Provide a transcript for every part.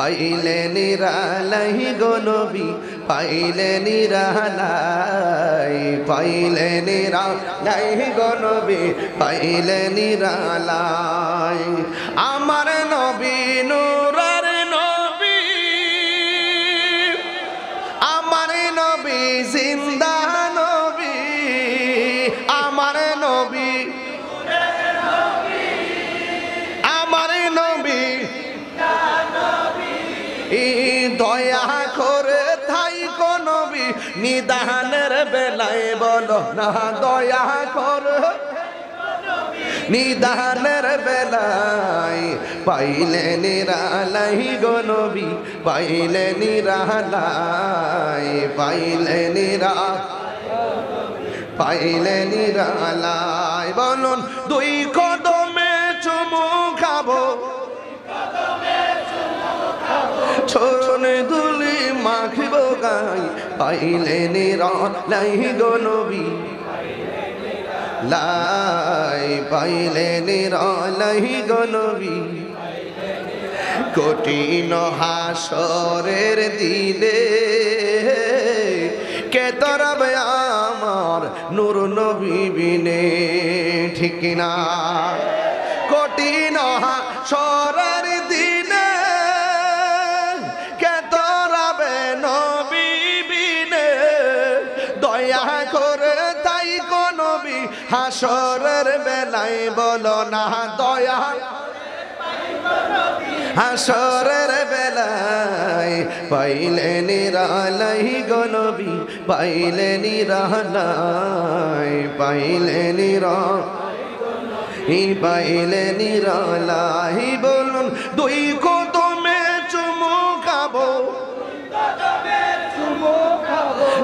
পাইলে নিরালাই গো নবী পাইলে নিরালাই পাইলে নিরালাই গো নবী পাইলে নিরালাই আমার নবী নূরের নবী আমার নবী জিন্দা নবী আমার নবী আমার নবী দয়া করে থাই গো নবী নিদানের বেলায় বলো না দয়া করে নিদানের বেলায় পাইলে নিরালাই গো নবী পাইলে নিরালাই পাইলে পাইলে নিরালাই বলুন দুই কদমে চুমু খাবো চরণে ধুলি মাখিব গাই পাইলে নিরালাই গো নবী লাই পাইলে নিরালাই গো নবী কঠিন হাসরের দিলে কে তরবে আমার নূর নবী বিনে ঠিক না কঠিন হাসরের দিনে কে তরবে নবী বিনে দয়া করে তাই গো নবী হাসরের বেলায় বলো না দয়া হাসরের বেলায় পাইলে নিরালাই গো নবী পাইলে নিরালাই পাইলে নিরালাই পাইলে নিরালাই বলুন দুই কদমে চুমু খাবো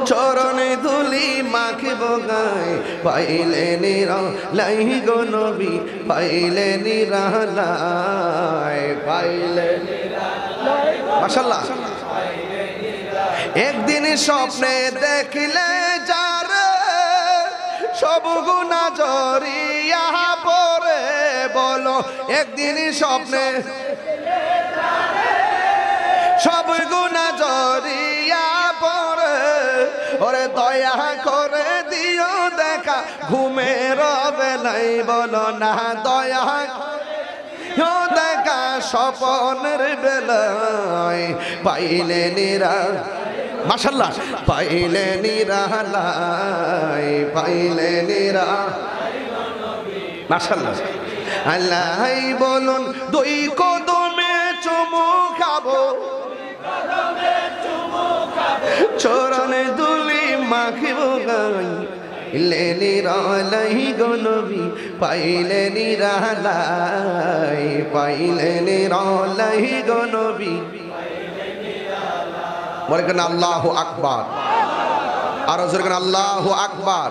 চরণে ধুলি মাখিব গায় পাইলে নিরালাই গো নবী পাইলে নিরালাই পাইলে মাশাআল্লাহ একদিন স্বপ্নে দেখিলে যারে সব গুনাহ জড়িয়া পড়ে বলো একদিন স্বপ্নে সব গুনাহ জড়িয়া পড়ে ওরে দয়া করে দিও দেখা ঘুমের বেলায় বলো না দয়া দেখা স্বপ্নের বেলায় পাইলে মাশাআল্লাহ পাইলে নিরালাই পাইলে মাশাআল্লাহ আল্লাহ বলুন দুই কদমে চুমু খাবো চরণে ধুলি মাখিব গাই পাইলে নিরালাই গো নবী পাইলে নিরালাই পাইলে নিরালাই গো নবী বলেন আল্লাহু আকবার আর জোরে আল্লাহু আকবার